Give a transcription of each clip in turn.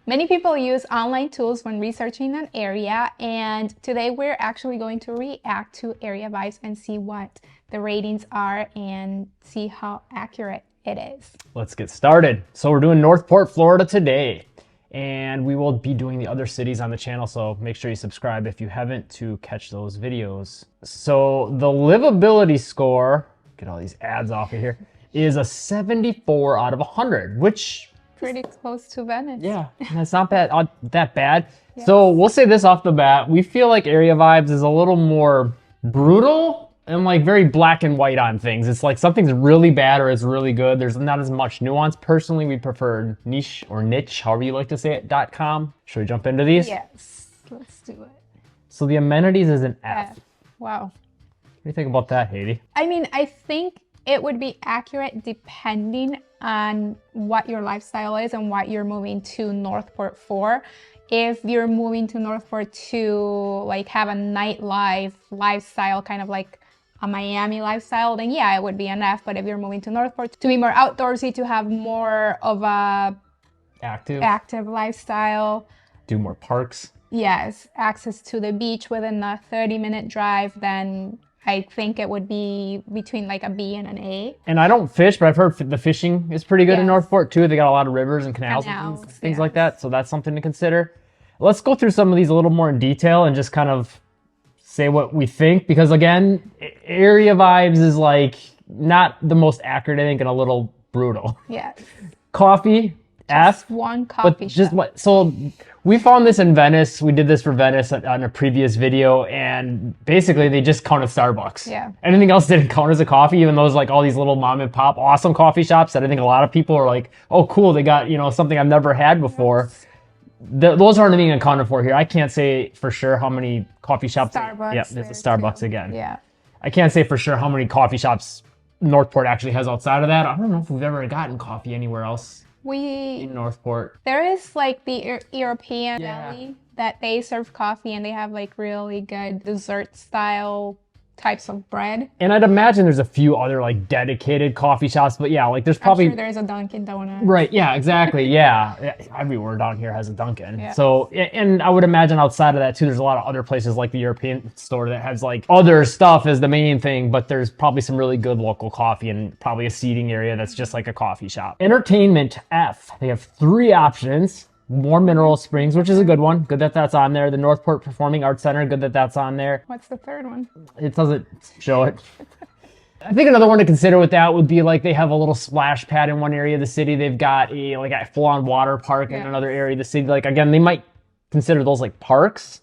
Many people use online tools when researching an area, and today we're actually going to react to area vibes and see what the ratings are and see how accurate it is. Let's get started. So we're doing Northport, Florida today, and we will be doing the other cities on the channel, so make sure you subscribe if you haven't to catch those videos. So the livability score, get all these ads off of here, is a 74 out of 100, which pretty close to Venice. Yeah, that's not that bad. Yes. So we'll say this off the bat. We feel like Area Vibes is a little more brutal and like very black and white on things. It's like something's really bad or it's really good. There's not as much nuance. Personally, we prefer niche or niche, however you like to say it, .com. Should we jump into these? Yes, let's do it. So the amenities is an F. Wow. What do you think about that, Haiti? I mean, I think it would be accurate depending on what your lifestyle is and what you're moving to Northport for. If you're moving to Northport to like have a nightlife lifestyle, kind of like a Miami lifestyle, then yeah, it would be an F. But if you're moving to Northport to be more outdoorsy, to have more of a active lifestyle, do more parks. Yes, access to the beach within a 30-minute drive, then I think it would be between like a B and an A. And I don't fish, but I've heard the fishing is pretty good in Northport too. They got a lot of rivers and canals and things like that. So that's something to consider. Let's go through some of these a little more in detail and just kind of say what we think. Because again, Area Vibes is like not the most accurate, I think, and a little brutal. Yeah. Coffee, F. One coffee shop. So we found this in Venice. We did this for Venice on a previous video, and basically they just counted Starbucks. Yeah. Anything else didn't count as a coffee, even though it's like all these little mom and pop awesome coffee shops that I think a lot of people are like, oh cool, they got, you know, something I've never had before. Yes. Those aren't being accounted for here. I can't say for sure how many coffee shops. Starbucks. Yeah, there's a Starbucks too. Again. Yeah. I can't say for sure how many coffee shops Northport actually has outside of that. I don't know if we've ever gotten coffee anywhere else. In Northport. There is like the European deli that they serve coffee, and they have like really good dessert style types of bread. And I'd imagine there's a few other like dedicated coffee shops, but yeah, like there's probably... I'm sure there's a Dunkin' Donuts. Right, yeah, exactly, yeah. Everywhere down here has a Dunkin'. Yeah. So, and I would imagine outside of that too, there's a lot of other places like the European store that has like other stuff as the main thing, but there's probably some really good local coffee and probably a seating area that's just like a coffee shop. Entertainment, F. They have 3 options. More Mineral Springs, which is a good one. Good that that's on there. The Northport Performing Arts Center, good that that's on there. What's the third one? It doesn't show it. I think another one to consider with that would be like they have a little splash pad in one area of the city. They've got a full-on water park in another area of the city. Like again, they might consider those like parks.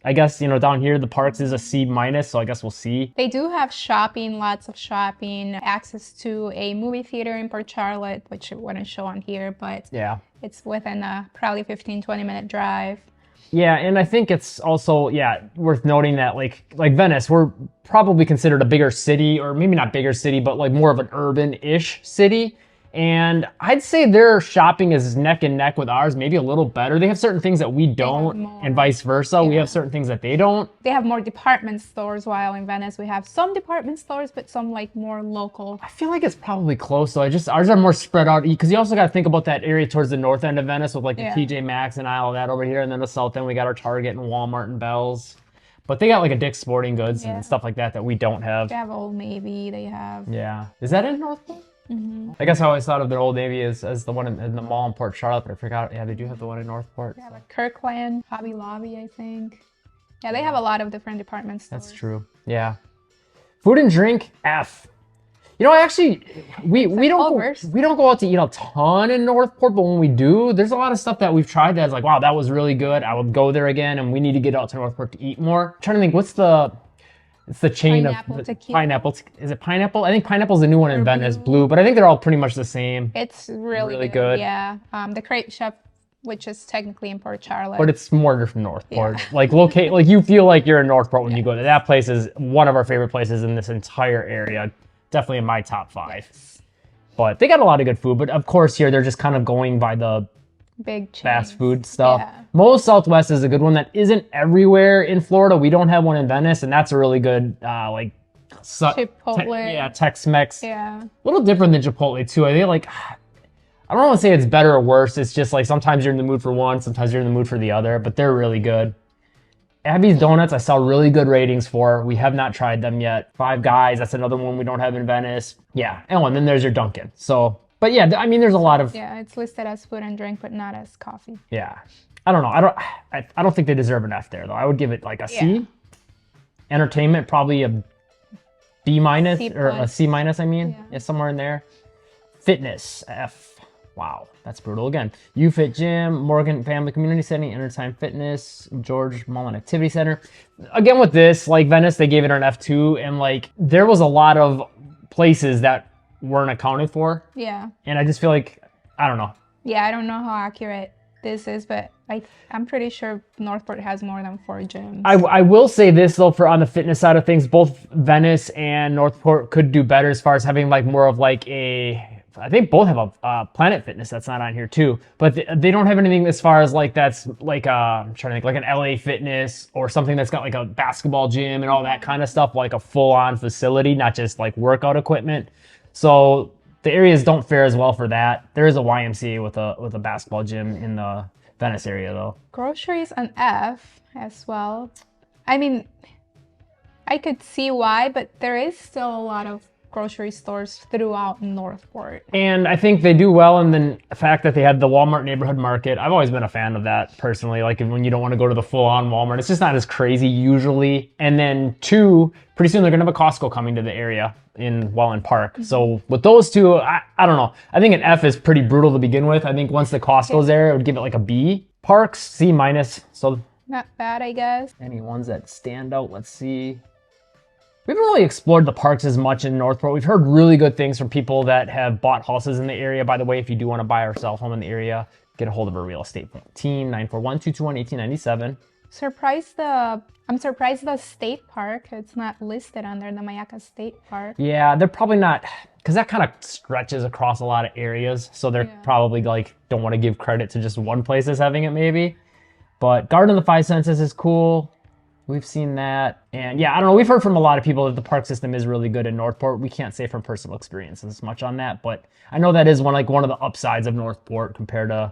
I guess, you know, down here, the parks is a C-, so I guess we'll see. They do have shopping, lots of shopping, access to a movie theater in Port Charlotte, which it wouldn't show on here, but yeah, it's within a probably 15-20-minute drive. Yeah, and I think it's also, worth noting that like Venice, we're probably considered a bigger city, or maybe not bigger city, but like more of an urban-ish city. And I'd say their shopping is neck and neck with ours, maybe a little better. They have certain things that we don't, and vice versa. Yeah. We have certain things that they don't. They have more department stores, while in Venice we have some department stores, but some like more local. I feel like it's probably close, so ours are more spread out, because you also got to think about that area towards the north end of Venice with like the TJ Maxx and all of that over here, and then the south end we got our Target and Walmart and Bell's. But they got like a Dick's Sporting Goods and stuff like that we don't have. They have Old Navy, they have... Yeah. Is that in Northport? Mm-hmm. I guess I always thought of their Old Navy as the one in the mall in Port Charlotte, but I forgot. Yeah, they do have the one in Northport. They have a Kirkland, Hobby Lobby, I think. Yeah, they have a lot of different department stores. That's true. Yeah. Food and drink, F. You know, actually, we don't go out to eat a ton in Northport, but when we do, there's a lot of stuff that we've tried that's like, wow, that was really good. I would go there again, and we need to get out to Northport to eat more. I'm trying to think, it's the chain Pineapple of tequila. Pineapple. Is it Pineapple? I think Pineapple's the new one in Venice, Blue, but I think they're all pretty much the same. It's really good. Yeah. The Crepe Chef, which is technically in Port Charlotte. But it's more from Northport. Yeah. Like you feel like you're in Northport when you go there. That place is one of our favorite places in this entire area. Definitely in my top 5. Yes. But they got a lot of good food. But of course here they're just kind of going by the big chains. Fast food stuff. Yeah. Moe's Southwest is a good one that isn't everywhere in Florida. We don't have one in Venice, and that's a really good Chipotle. Tex-Mex. Yeah. A little different than Chipotle too. I think like I don't want to say it's better or worse. It's just like sometimes you're in the mood for one, sometimes you're in the mood for the other, but they're really good. Abby's Donuts, I saw really good ratings for. We have not tried them yet. Five Guys, that's another one we don't have in Venice. Yeah, and then there's your Dunkin'. So, but yeah, I mean, there's a lot of. Yeah, it's listed as food and drink, but not as coffee. Yeah, I don't know. I don't think they deserve an F there though. I would give it like a C. Yeah. Entertainment probably a B minus C or a plus. C minus. I mean, Yeah. yeah, somewhere in there. Fitness F. Wow, that's brutal again. UFit Gym, Morgan Family Community Center, Anytime Fitness, George Mullen Activity Center. Again, with this, like Venice, they gave it an F2, and like there was a lot of places that weren't accounted for. Yeah. And I just feel like, I don't know. Yeah, I don't know how accurate this is, but I'm pretty sure Northport has more than 4 gyms. I will say this though, for on the fitness side of things, both Venice and Northport could do better as far as having like more of like a. I think both have a Planet Fitness that's not on here too, but they don't have anything as far as like that's like I'm trying to think like an LA Fitness or something that's got like a basketball gym and all that kind of stuff, like a full-on facility, not just like workout equipment. So the areas don't fare as well for that. There is a YMCA with a basketball gym in the Venice area though. Groceries an F as well. I mean, I could see why, but there is still a lot of grocery stores throughout Northport. And I think they do well in the fact that they had the Walmart neighborhood market. I've always been a fan of that personally. Like when you don't want to go to the full-on Walmart, it's just not as crazy usually. And then 2, pretty soon they're gonna have a Costco coming to the area in Welland Park. Mm-hmm. So with those 2, I don't know. I think an F is pretty brutal to begin with. I think once the Costco's there, it would give it like a B. Parks, C minus. So not bad, I guess. Any ones that stand out? Let's see. We haven't really explored the parks as much in Northport. We've heard really good things from people that have bought houses in the area. By the way, if you do want to buy or sell a home in the area, get a hold of a real estate team, 941-221-1897. I'm surprised the state park, it's not listed under the Mayaca State Park. Yeah, they're probably not, because that kind of stretches across a lot of areas. So they're probably like, don't want to give credit to just one place as having it maybe. But Garden of the Five Senses is cool. We've seen that. And yeah, I don't know. We've heard from a lot of people that the park system is really good in Northport. We can't say from personal experience as much on that, but I know that is one of the upsides of Northport compared to,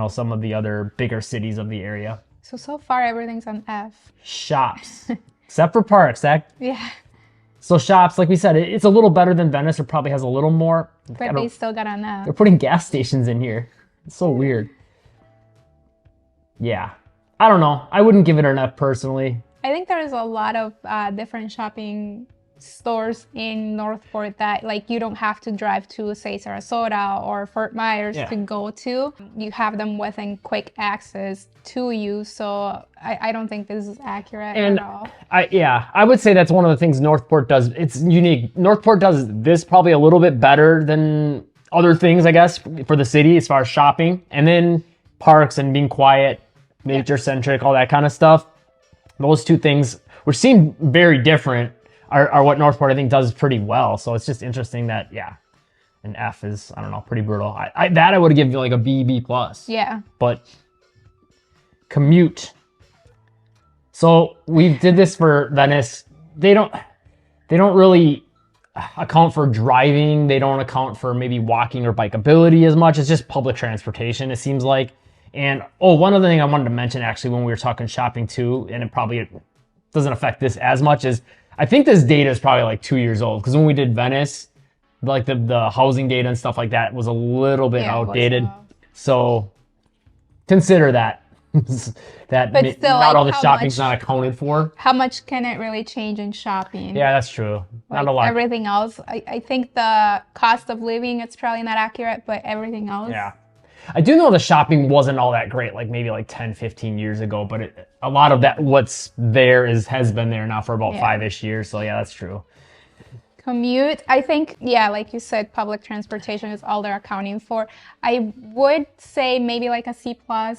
some of the other bigger cities of the area. So far everything's on F. Shops. Except for parks. Yeah. So shops, like we said, it's a little better than Venice. It probably has a little more. But they still got an F. They're putting gas stations in here. It's so weird. Yeah. I don't know. I wouldn't give it an F personally. I think there's a lot of different shopping stores in Northport that like you don't have to drive to, say, Sarasota or Fort Myers to go to. You have them within quick access to you. So I don't think this is accurate at all. I would say that's one of the things Northport does. It's unique. Northport does this probably a little bit better than other things, I guess, for the city as far as shopping. And then parks and being quiet, nature-centric, all that kind of stuff. Those 2 things, which seem very different, are what Northport, I think, does pretty well. So it's just interesting that, an F is, I don't know, pretty brutal. I would give like a B, B+. Yeah. But Commute. So we did this for Venice. They don't really account for driving. They don't account for maybe walking or bikeability as much. It's just public transportation, it seems like. And, one other thing I wanted to mention actually when we were talking shopping too, and it probably doesn't affect this as much, is I think this data is probably like 2 years old. Because when we did Venice, like the housing data and stuff like that was a little bit outdated. So consider that. But still, not all the shopping's not accounted for. How much can it really change in shopping? Yeah, that's true. Not a lot. Everything else, I think the cost of living, it's probably not accurate, but everything else. Yeah. I do know the shopping wasn't all that great, like maybe like 10, 15 years ago, but a lot of that, what's there has been there now for about 5-ish years. So yeah, that's true. Commute, I think, like you said, public transportation is all they're accounting for. I would say maybe like a C+,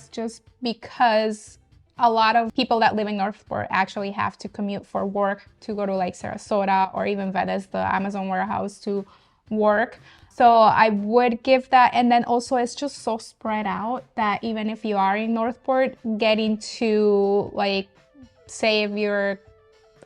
just because a lot of people that live in Northport actually have to commute for work to go to like Sarasota or even Venice, the Amazon warehouse, to work. So I would give that. And then also it's just so spread out that even if you are in Northport, getting to like, say if you're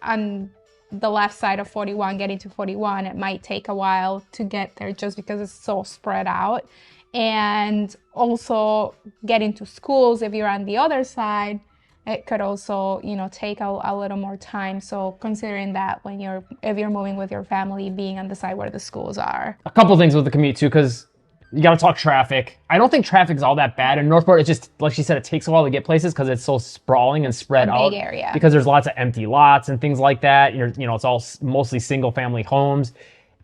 on the left side of 41, getting to 41, it might take a while to get there just because it's so spread out. And also getting to schools, if you're on the other side, it could also, take a little more time. So considering that if you're moving with your family, being on the side where the schools are. A couple things with the commute too, because you got to talk traffic. I don't think traffic's all that bad in Northport. It's just, like she said, it takes a while to get places because it's so sprawling and spread out. Big area. Because there's lots of empty lots and things like that. It's all mostly single family homes.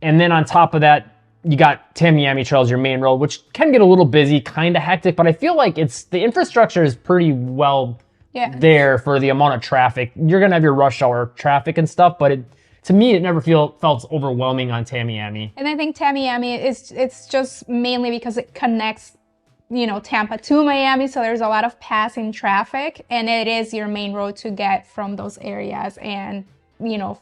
And then on top of that, you got Tamiami Trails, your main road, which can get a little busy, kind of hectic, but I feel like the infrastructure is pretty well there for the amount of traffic. You're going to have your rush hour traffic and stuff, but to me, it never felt overwhelming on Tamiami. And I think Tamiami it's just mainly because it connects, Tampa to Miami. So there's a lot of passing traffic, and it is your main road to get from those areas and,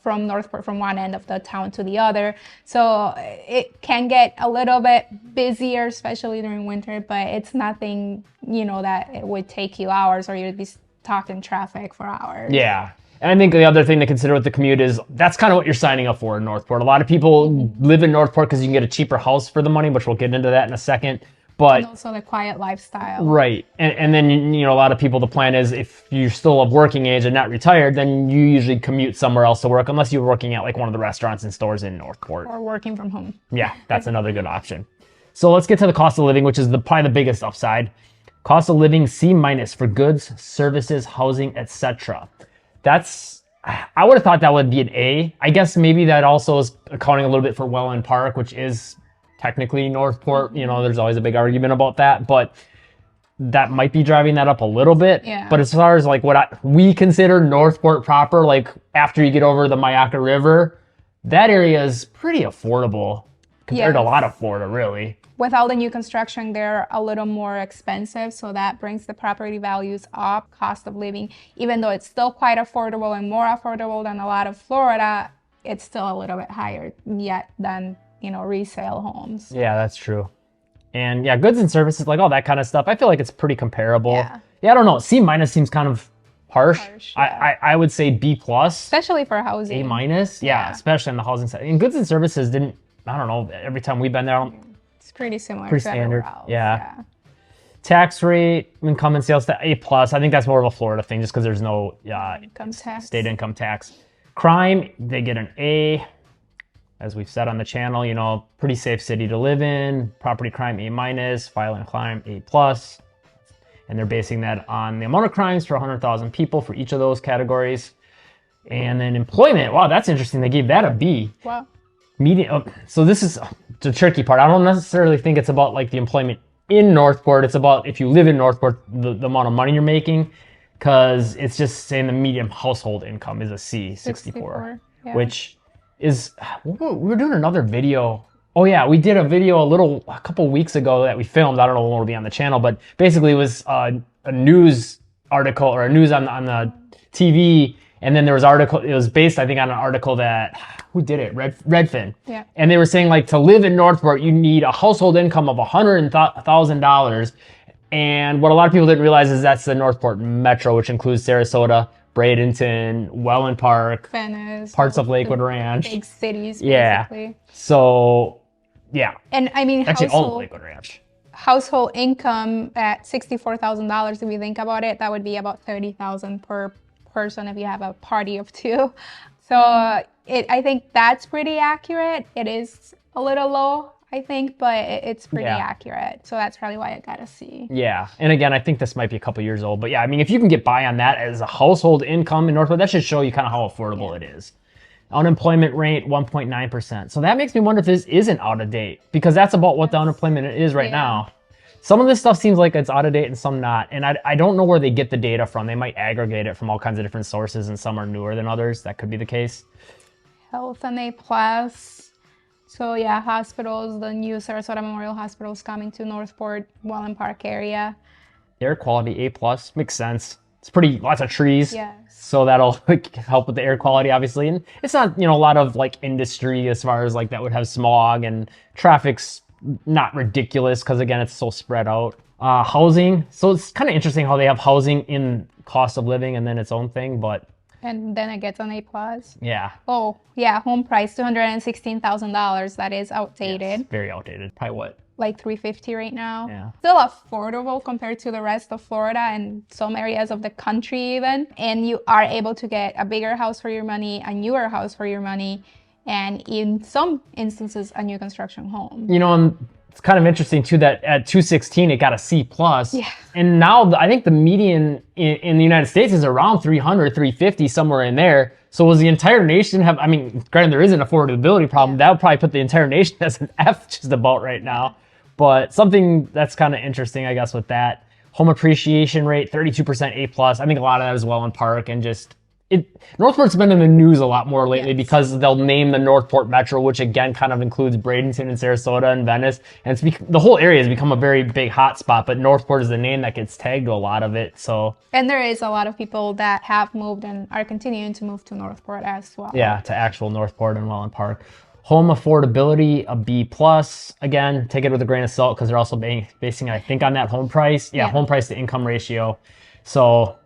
from Northport, from one end of the town to the other. So it can get a little bit busier, especially during winter, but it's nothing, that it would take you hours or you'd be talking traffic for hours. Yeah. And I think the other thing to consider with the commute is that's kind of what you're signing up for in Northport. A lot of people live in Northport because you can get a cheaper house for the money, which we'll get into that in a second. But and also the quiet lifestyle. Right. And then, a lot of people, the plan is if you're still of working age and not retired, then you usually commute somewhere else to work, unless you're working at like one of the restaurants and stores in Northport. Or working from home. Yeah, that's another good option. So let's get to the cost of living, which is probably the biggest upside. Cost of living C- for goods, services, housing, etc. I would have thought that would be an A. I guess maybe that also is accounting a little bit for Welland Park, which is technically Northport. There's always a big argument about that, but that might be driving that up a little bit. Yeah. But as far as like we consider Northport proper, like after you get over the Myakka River, that area is pretty affordable compared to a lot of Florida, really. With all the new construction, they're a little more expensive, so that brings the property values up, cost of living. Even though it's still quite affordable and more affordable than a lot of Florida, it's still a little bit higher yet than, resale homes. Yeah, that's true. And yeah, goods and services, like all that kind of stuff, I feel like it's pretty comparable. Yeah, I don't know. C- seems kind of harsh. Yeah. I would say B+. Especially for housing. A-. Yeah, especially on the housing side. And goods and services I don't know, every time we've been there, it's pretty similar. Pretty to standard. else. Yeah. Tax rate, income and sales tax, A+. I think that's more of a Florida thing just because there's no Income tax. state income tax. Crime, they get an A. As we've said on the channel, pretty safe city to live in. Property crime, A-. Violent crime, A+. And they're basing that on the amount of crimes per 100,000 people for each of those categories. And then employment, wow, that's interesting. They gave that a B. Wow. So this is the tricky part. I don't necessarily think it's about like the employment in Northport. It's about if you live in Northport, the amount of money you're making, because it's just saying the median household income is a C, 64. Yeah. Which is, we were doing another video. Oh yeah, we did a video a couple weeks ago that we filmed. I don't know when it'll be on the channel, but basically it was a news article or a news on the TV. And then there was it was based, I think, on an article that, who did it? Redfin. Yeah. And they were saying, like, to live in Northport, you need a household income of $100,000. And what a lot of people didn't realize is that's the Northport Metro, which includes Sarasota, Bradenton, Welland Park, Venice, parts of Lakewood Ranch. Big cities, basically. Yeah. So, yeah. And I mean, actually, all of Lakewood Ranch. Household income at $64,000, if you think about it, that would be about $30,000 per person if you have a party of two. So I think that's pretty accurate. It is a little low, I think, but it's pretty accurate. So that's probably why I got a C. Yeah. And again, I think this might be a couple years old, but yeah, I mean, if you can get by on that as a household income in Northport, that should show you kind of how affordable it is. Unemployment rate, 1.9%. So that makes me wonder if this isn't out of date, because that's about what the unemployment is right now. Some of this stuff seems like it's out of date and some not. And I don't know where they get the data from. They might aggregate it from all kinds of different sources, and some are newer than others. That could be the case. Health and A+. So yeah, hospitals, the new Sarasota Memorial Hospital is coming to Northport, Welland Park area. Air quality, A+. Makes sense. It's pretty, lots of trees. Yes. So that'll help with the air quality, obviously. And it's not, a lot of like industry as far as like that would have smog, and traffic's not ridiculous because again, it's so spread out. Housing. So it's kind of interesting how they have housing in cost of living and then its own thing, but. And then it gets an A+. Yeah. Oh, yeah. Home price, $216,000. That is outdated. Yes, very outdated. Probably what? like 350 right now. Yeah. Still affordable compared to the rest of Florida and some areas of the country even. And you are able to get a bigger house for your money, a newer house for your money, and in some instances, a new construction home. You know, and it's kind of interesting too that at 216 it got a C plus. Yeah. And now I think the median in the United States is around 300, 350, somewhere in there. So was the entire nation have, I mean, granted there is an affordability problem. That would probably put the entire nation as an F just about right now. But something that's kind of interesting, I guess, with that. Home appreciation rate, 32% A plus. I think a lot of that is well in Park and just Northport's been in the news a lot more lately because they'll name the Northport Metro, which again kind of includes Bradenton and Sarasota and Venice. And the whole area has become a very big hot spot, but Northport is the name that gets tagged to a lot of it. So, and there is a lot of people that have moved and are continuing to move to Northport as well. Yeah, to actual Northport and Welland Park. Home affordability, a B plus. Again, take it with a grain of salt because they're also basing, I think, on that home price. Yeah, home price to income ratio. So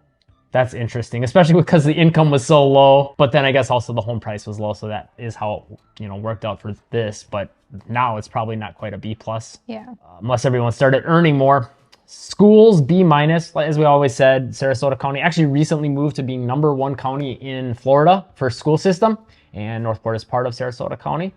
that's interesting, especially because the income was so low, but then I guess also the home price was low, so that is how it, worked out for this. But now it's probably not quite a B plus. Yeah. Unless everyone started earning more. Schools, B minus, as we always said. Sarasota County actually recently moved to being #1 county in Florida for school system, and Northport is part of Sarasota County.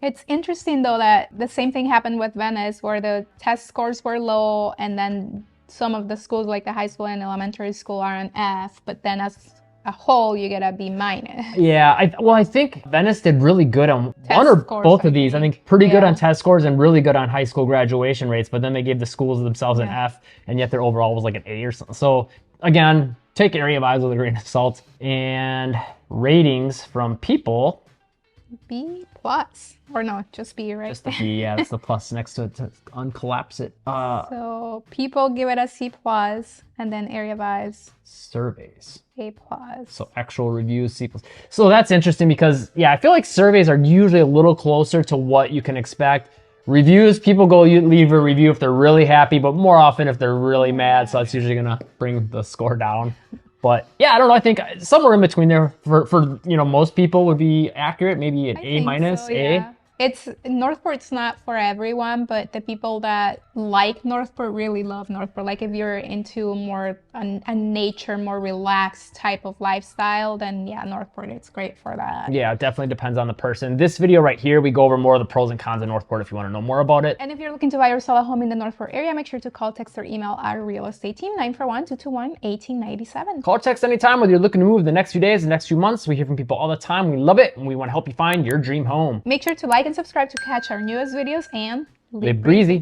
It's interesting though that the same thing happened with Venice, where the test scores were low, and then some of the schools like the high school and elementary school are an F, but then as a whole you get a B minus. Yeah, I think Venice did really good on one or both of these. I think pretty good on test scores and really good on high school graduation rates, but then they gave the schools themselves an F, and yet their overall was like an A or something. So again, take area vibes with a grain of salt. And ratings from people. B plus. Or no, just B, right? Just the B, yeah, it's the plus next to it to uncollapse it. So people give it a C plus, and then area vibes. Surveys. A plus. So actual reviews, C plus. So that's interesting because, yeah, I feel like surveys are usually a little closer to what you can expect. Reviews, people leave a review if they're really happy, but more often if they're really mad, so that's usually gonna bring the score down. But yeah, I don't know. I think somewhere in between there for most people would be accurate. Maybe an A minus, so, yeah. Northport's not for everyone, but the people that like Northport really love Northport. Like if you're into more a nature, more relaxed type of lifestyle, then yeah, Northport, it's great for that. Yeah, it definitely depends on the person. This video right here, we go over more of the pros and cons of Northport if you want to know more about it. And if you're looking to buy or sell a home in the Northport area, make sure to call, text, or email our real estate team, 941-221-1897. Call or text anytime, whether you're looking to move the next few days, the next few months. We hear from people all the time. We love it, and we want to help you find your dream home. Make sure to like and subscribe to catch our newest videos, and live breezy.